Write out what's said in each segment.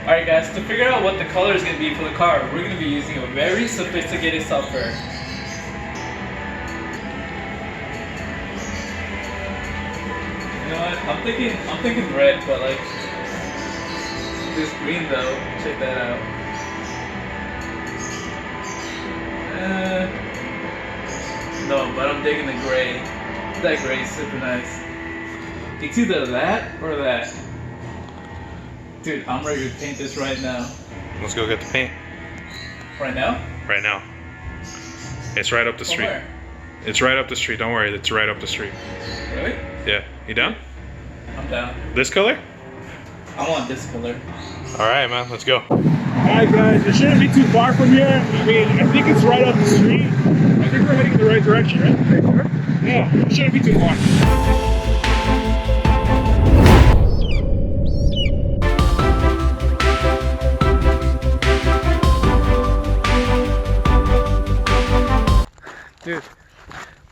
Alright guys, to figure out what the color is going to be for the car, we're going to be using a very sophisticated software. You know what? I'm thinking red, but like this green though. Check that out. No, but I'm digging the gray. That gray is super nice. It's either that or that. Dude, I'm ready to paint this right now. Let's go get the paint. Right now? Right now. It's right up the street. Where? It's right up the street. Don't worry, it's right up the street. Really? Yeah. You down? I'm down. This color? I want this color. Alright, man. Let's go. Alright, guys. It shouldn't be too far from here. I mean, I think it's right up the street. I think we're heading in the right direction, right? Yeah, it shouldn't be too far. Dude,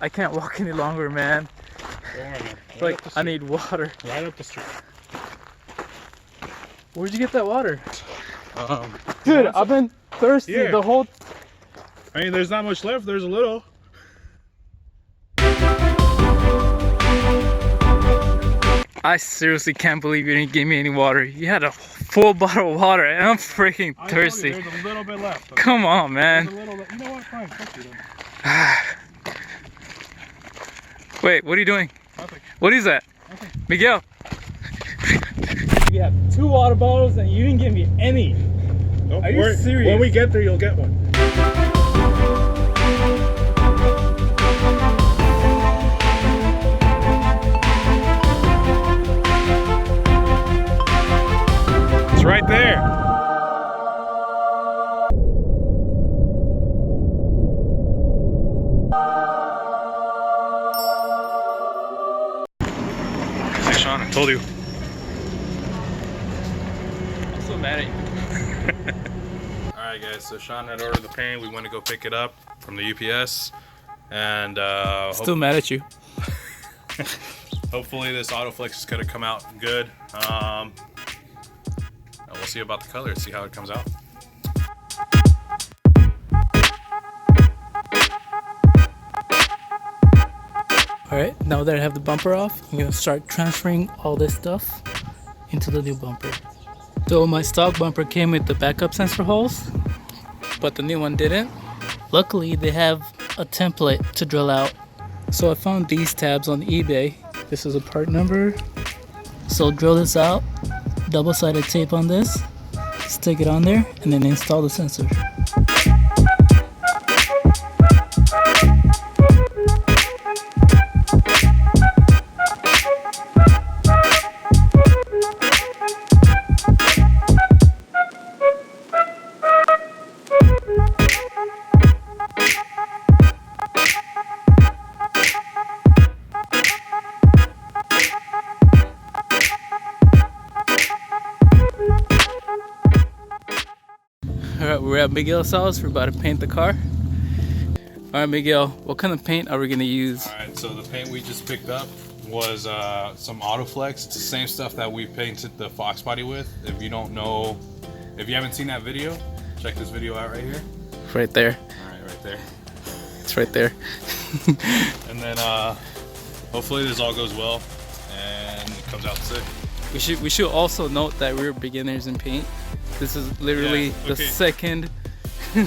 I can't walk any longer, man. Don't worry, man. Like, I need water. Right up the street. Where'd you get that water? Dude, I've been thirsty the whole... I mean, there's not much left. There's a little. I seriously can't believe you didn't give me any water. You had a full bottle of water and I'm freaking thirsty. There's a little bit left. Okay? Come on, man. You know what? Fine. Fuck you then. Wait, what are you doing? Nothing. What is that? Nothing. Miguel. You have 2 water bottles and you didn't give me any. Don't Are worry. you serious? When we get there, you'll get one. It's right there. Hey Sean, I told you. I'm so mad at you. Alright guys, so Sean had ordered the paint. We went to go pick it up from the UPS. And Still mad at you. hopefully this AUTOFLEX is going to come out good. And we'll see about the color, see how it comes out. Alright, now that I have the bumper off, I'm gonna start transferring all this stuff into the new bumper. So my stock bumper came with the backup sensor holes, but the new one didn't. Luckily, they have a template to drill out. So I found these tabs on eBay. This is a part number. So drill this out, double-sided tape on this, stick it on there, and then install the sensor. Alright, we're at Miguel's house. We're about to paint the car. Alright, Miguel, what kind of paint are we gonna use? Alright, so the paint we just picked up was some AUTOFLEX. It's the same stuff that we painted the Fox body with. If you don't know, if you haven't seen that video, check this video out right here. Right there. Alright, right there. It's right there. And then hopefully this all goes well and it comes out sick. We should also note that we're beginners in paint. This is literally the second.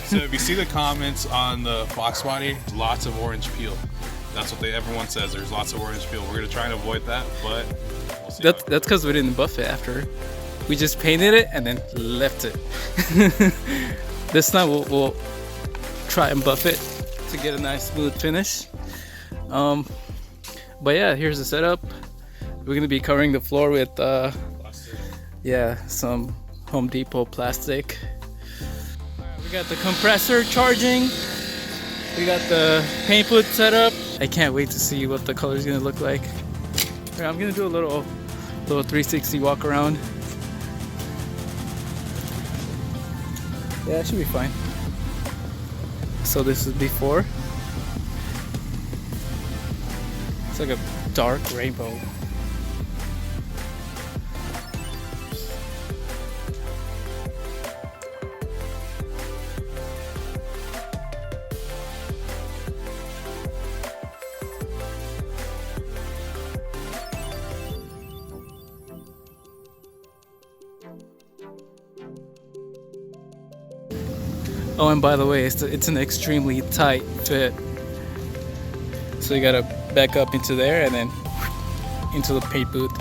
So if you see the comments on the Fox body, lots of orange peel. That's what everyone says. There's lots of orange peel. We're gonna try and avoid that, but we'll see. That's because we didn't buff it after. We just painted it and then left it. This time we'll try and buff it to get a nice smooth finish. But yeah, here's the setup. We're gonna be covering the floor with some Home Depot plastic. We got the compressor charging. We got the paint booth set up. I can't wait to see what the color is gonna look like. Right, I'm gonna do a little 360 walk around. Yeah, it should be fine. So this is before. It's like a dark rainbow. Oh, and by the way, it's an extremely tight fit. So you gotta back up into there and then into the paint booth.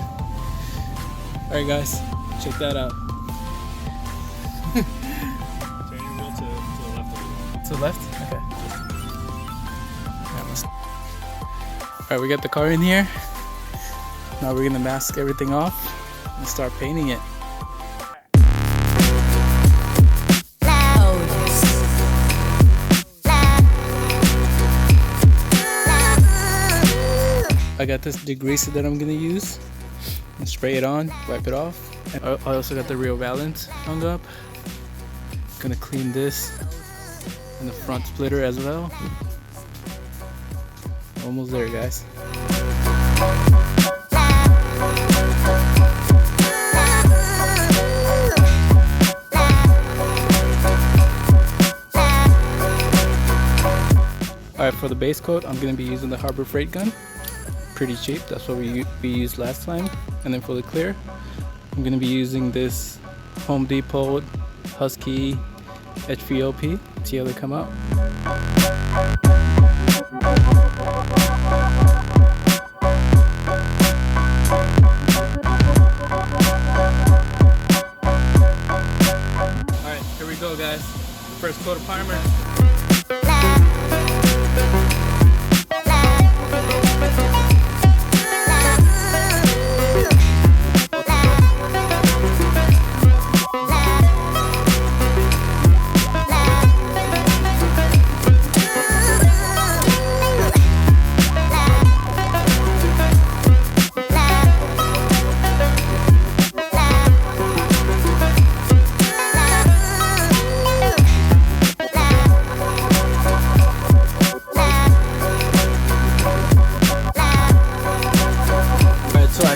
Alright guys, check that out. Turn your wheel to the left a little. To the left? Okay. Alright, we got the car in here. Now we're gonna mask everything off and start painting it. I got this degreaser that I'm gonna use and spray it on, wipe it off. And I also got the rear valance hung up. Gonna clean this and the front splitter as well. Almost there, guys. Alright, for the base coat, I'm gonna be using the Harbor Freight gun. Pretty cheap, that's what we used last time. And then for the clear, I'm gonna be using this Home Depot Husky HVLP. See how they come out. Alright, here we go guys. First coat of primer.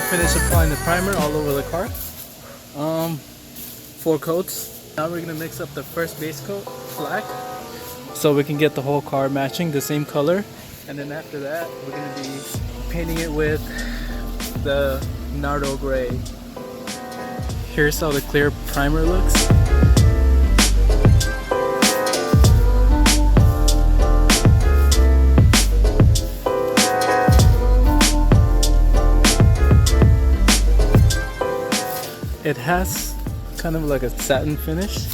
Finish applying the primer all over the car. 4 coats. Now we're gonna mix up the first base coat, black, so we can get the whole car matching the same color. And then after that, we're gonna be painting it with the Nardo gray. Here's how the clear primer looks. It has kind of like a satin finish.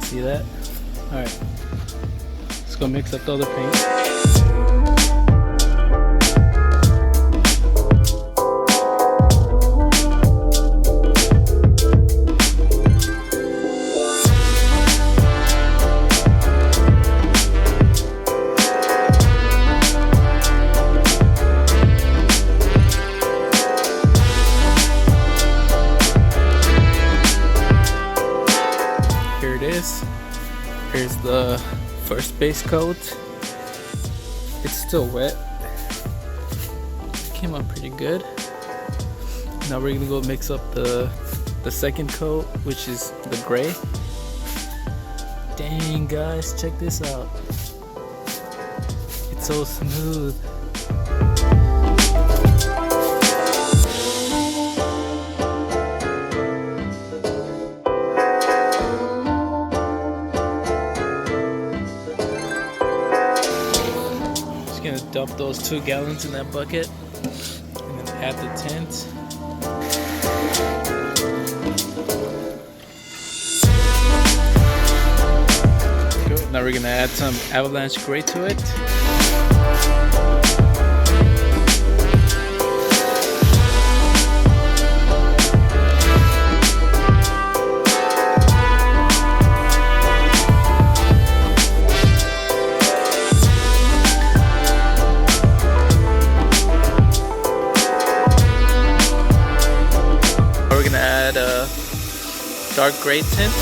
See that? Alright. Let's go mix up the other paint. Here's the first base coat. It's still wet. Came out pretty good. Now we're gonna go mix up the second coat, which is the gray. Dang guys, check this out. It's so smooth. Gonna dump those 2 gallons in that bucket and then add the tint. Good. Now we're gonna add some avalanche gray to it. Dark gray tint.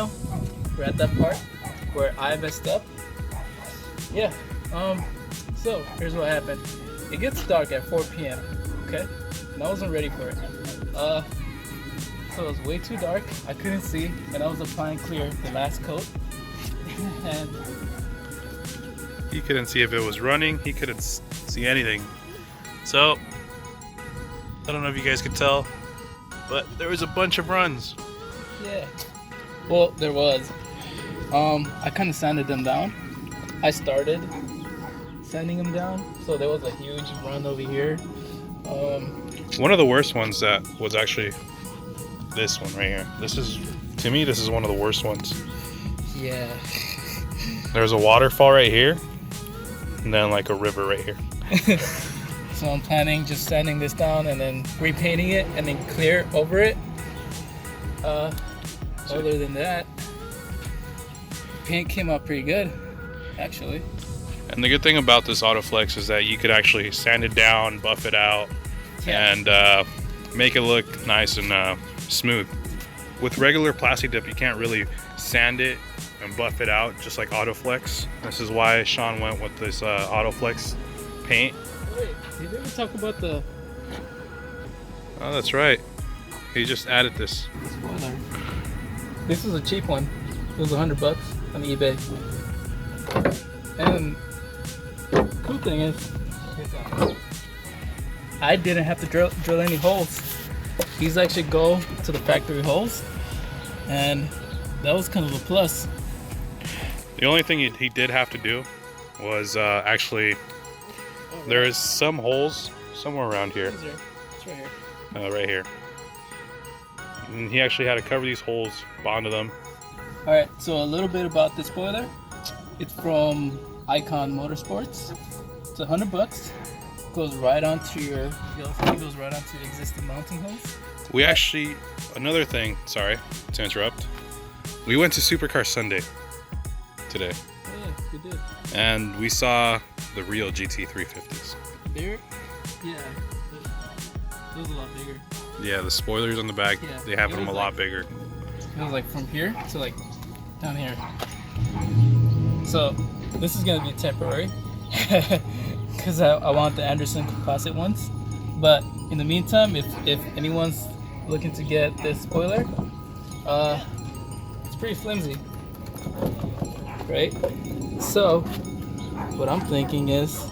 now. We're at that part where I messed up. Yeah. So here's what happened. It gets dark at 4 p.m. Okay, and I wasn't ready for it. So it was way too dark. I couldn't see, and I was applying clear the last coat. And he couldn't see if it was running. He couldn't see anything. So I don't know if you guys could tell, but there was a bunch of runs. yeah, well, there was. I kind of sanded them down. I started sanding them down, so there was a huge run over here. One of the worst ones that was actually this one right here. This is, to me, this is one of the worst ones. Yeah. There's a waterfall right here, and then like a river right here. So I'm planning just sanding this down and then repainting it and then clear over it. Other than that, paint came out pretty good, actually. And the good thing about this AUTOFLEX is that you could actually sand it down, buff it out, Yeah. and make it look nice and smooth. With regular plastic dip, you can't really sand it and buff it out just like AUTOFLEX. This is why Sean went with this AUTOFLEX paint. Wait, did we ever talk about the Oh, that's right. He just added this. spoiler? This was a cheap one. It was $100 on eBay. And the cool thing is, I didn't have to drill any holes. These actually go to the factory holes, and that was kind of a plus. The only thing he did have to do was actually, there is some holes somewhere around here. It's right here. Right here. And he actually had to cover these holes, bond them. All right, so a little bit about this spoiler. It's from Ikson Motorsports. It's $100. Goes right onto your. It goes right onto the existing mounting holes. We actually, another thing, sorry to interrupt. We went to Supercar Sunday today, Oh yeah, we did. and we saw the real GT350s. Bigger? Yeah. It was a lot bigger. Yeah, the spoilers on the back, Yeah, they have it them a was lot like- bigger. It was like from here to like down here. So this is gonna be temporary because I want the Anderson Classic ones. But in the meantime, if anyone's looking to get this spoiler, it's pretty flimsy, right? So what I'm thinking is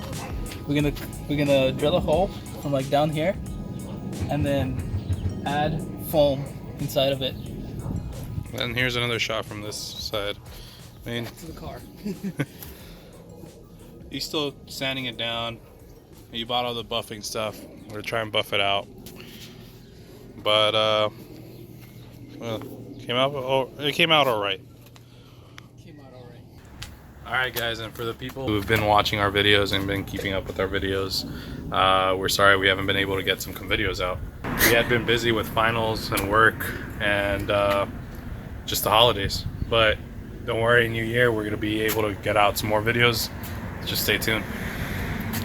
we're gonna drill a hole from like down here and then add foam inside of it. And here's another shot from this side. I mean, To the car. he's still sanding it down. He bought all the buffing stuff. We're gonna try and buff it out. But well, it came out all right. Came out alright. Alright guys, and for the people who have been watching our videos and been keeping up with our videos, we're sorry we haven't been able to get some videos out. We had been busy with finals and work and just the holidays. But don't worry, New Year we're going to be able to get out some more videos. Just stay tuned.